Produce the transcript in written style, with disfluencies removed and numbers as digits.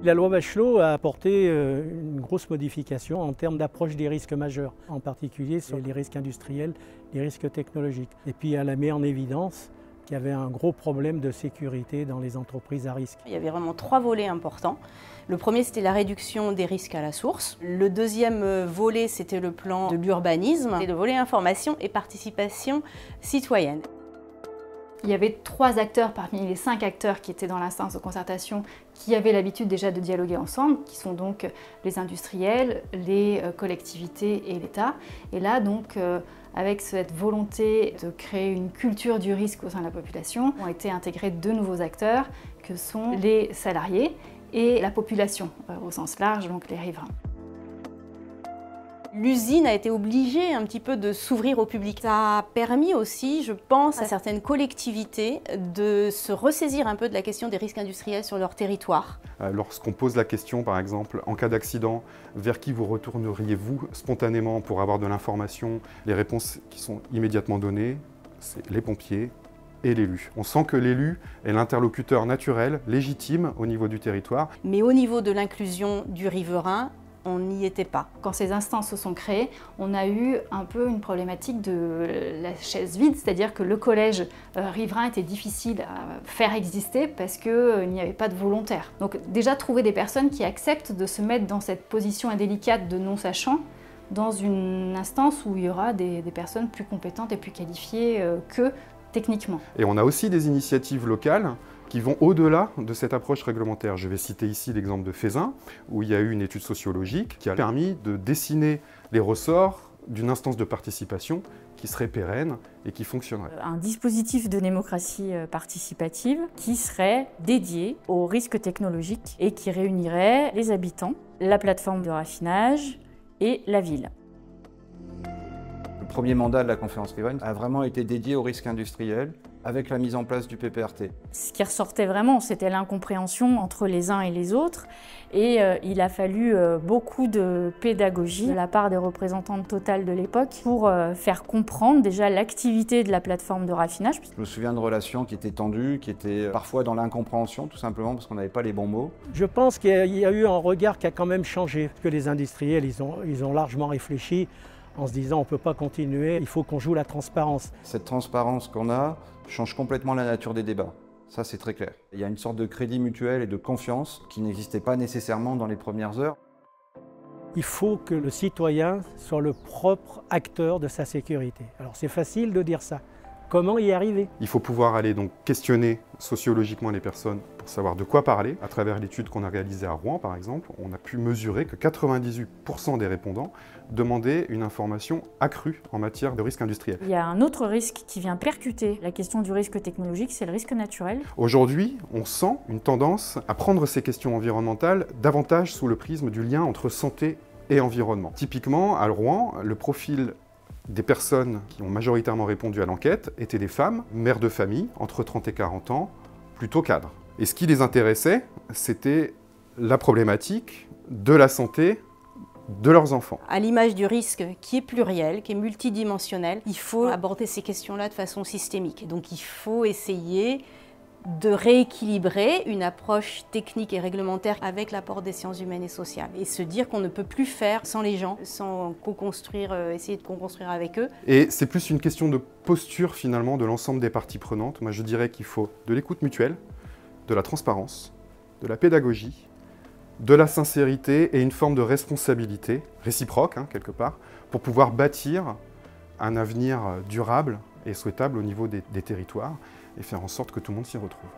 La loi Bachelot a apporté une grosse modification en termes d'approche des risques majeurs, en particulier sur les risques industriels, les risques technologiques. Et puis elle a mis en évidence qu'il y avait un gros problème de sécurité dans les entreprises à risque. Il y avait vraiment 3 volets importants. Le premier, c'était la réduction des risques à la source. Le deuxième volet, c'était le plan de l'urbanisme. Et le volet information et participation citoyenne. Il y avait 3 acteurs parmi les 5 acteurs qui étaient dans l'instance de concertation qui avaient l'habitude déjà de dialoguer ensemble, qui sont donc les industriels, les collectivités et l'État. Et là, donc, avec cette volonté de créer une culture du risque au sein de la population, ont été intégrés 2 nouveaux acteurs que sont les salariés et la population au sens large, donc les riverains. L'usine a été obligée un petit peu de s'ouvrir au public. Ça a permis aussi, je pense, à certaines collectivités de se ressaisir un peu de la question des risques industriels sur leur territoire. Lorsqu'on pose la question, par exemple, en cas d'accident, vers qui vous retourneriez-vous spontanément pour avoir de l'information? Les réponses qui sont immédiatement données, c'est les pompiers et l'élu. On sent que l'élu est l'interlocuteur naturel, légitime au niveau du territoire. Mais au niveau de l'inclusion du riverain, on n'y était pas. Quand ces instances se sont créées, on a eu un peu une problématique de la chaise vide, c'est-à-dire que le collège riverain était difficile à faire exister parce qu'il n'y avait pas de volontaires. Donc déjà trouver des personnes qui acceptent de se mettre dans cette position indélicate de non-sachant dans une instance où il y aura des personnes plus compétentes et plus qualifiées qu'eux techniquement. Et on a aussi des initiatives locales qui vont au-delà de cette approche réglementaire. Je vais citer ici l'exemple de Faisin, où il y a eu une étude sociologique qui a permis de dessiner les ressorts d'une instance de participation qui serait pérenne et qui fonctionnerait. Un dispositif de démocratie participative qui serait dédié aux risques technologiques et qui réunirait les habitants, la plateforme de raffinage et la ville. Le premier mandat de la conférence riveraine a vraiment été dédié aux risques industriels, avec la mise en place du PPRT. Ce qui ressortait vraiment, c'était l'incompréhension entre les uns et les autres. Et il a fallu beaucoup de pédagogie de la part des représentants de Total de l'époque pour faire comprendre déjà l'activité de la plateforme de raffinage. Je me souviens de relations qui étaient tendues, qui étaient parfois dans l'incompréhension, tout simplement parce qu'on n'avait pas les bons mots. Je pense qu'il y a eu un regard qui a quand même changé, parce que les industriels, ils ont largement réfléchi en se disant on ne peut pas continuer, il faut qu'on joue la transparence. Cette transparence qu'on a change complètement la nature des débats. Ça, c'est très clair. Il y a une sorte de crédit mutuel et de confiance qui n'existait pas nécessairement dans les premières heures. Il faut que le citoyen soit le propre acteur de sa sécurité. Alors c'est facile de dire ça. Comment y arriver? Il faut pouvoir aller donc questionner sociologiquement les personnes pour savoir de quoi parler. À travers l'étude qu'on a réalisée à Rouen, par exemple, on a pu mesurer que 98% des répondants demandaient une information accrue en matière de risque industriel. Il y a un autre risque qui vient percuter la question du risque technologique, c'est le risque naturel. Aujourd'hui, on sent une tendance à prendre ces questions environnementales davantage sous le prisme du lien entre santé et environnement. Typiquement, à Rouen, le profil des personnes qui ont majoritairement répondu à l'enquête étaient des femmes, mères de famille, entre 30 et 40 ans, plutôt cadres. Et ce qui les intéressait, c'était la problématique de la santé de leurs enfants. À l'image du risque qui est pluriel, qui est multidimensionnel, il faut aborder ces questions-là de façon systémique. Donc il faut essayer de rééquilibrer une approche technique et réglementaire avec l'apport des sciences humaines et sociales. Et se dire qu'on ne peut plus faire sans les gens, sans co-construire, essayer de co-construire avec eux. Et c'est plus une question de posture finalement de l'ensemble des parties prenantes. Moi je dirais qu'il faut de l'écoute mutuelle, de la transparence, de la pédagogie, de la sincérité et une forme de responsabilité, réciproque quelque part, pour pouvoir bâtir un avenir durable et souhaitable au niveau des territoires et faire en sorte que tout le monde s'y retrouve.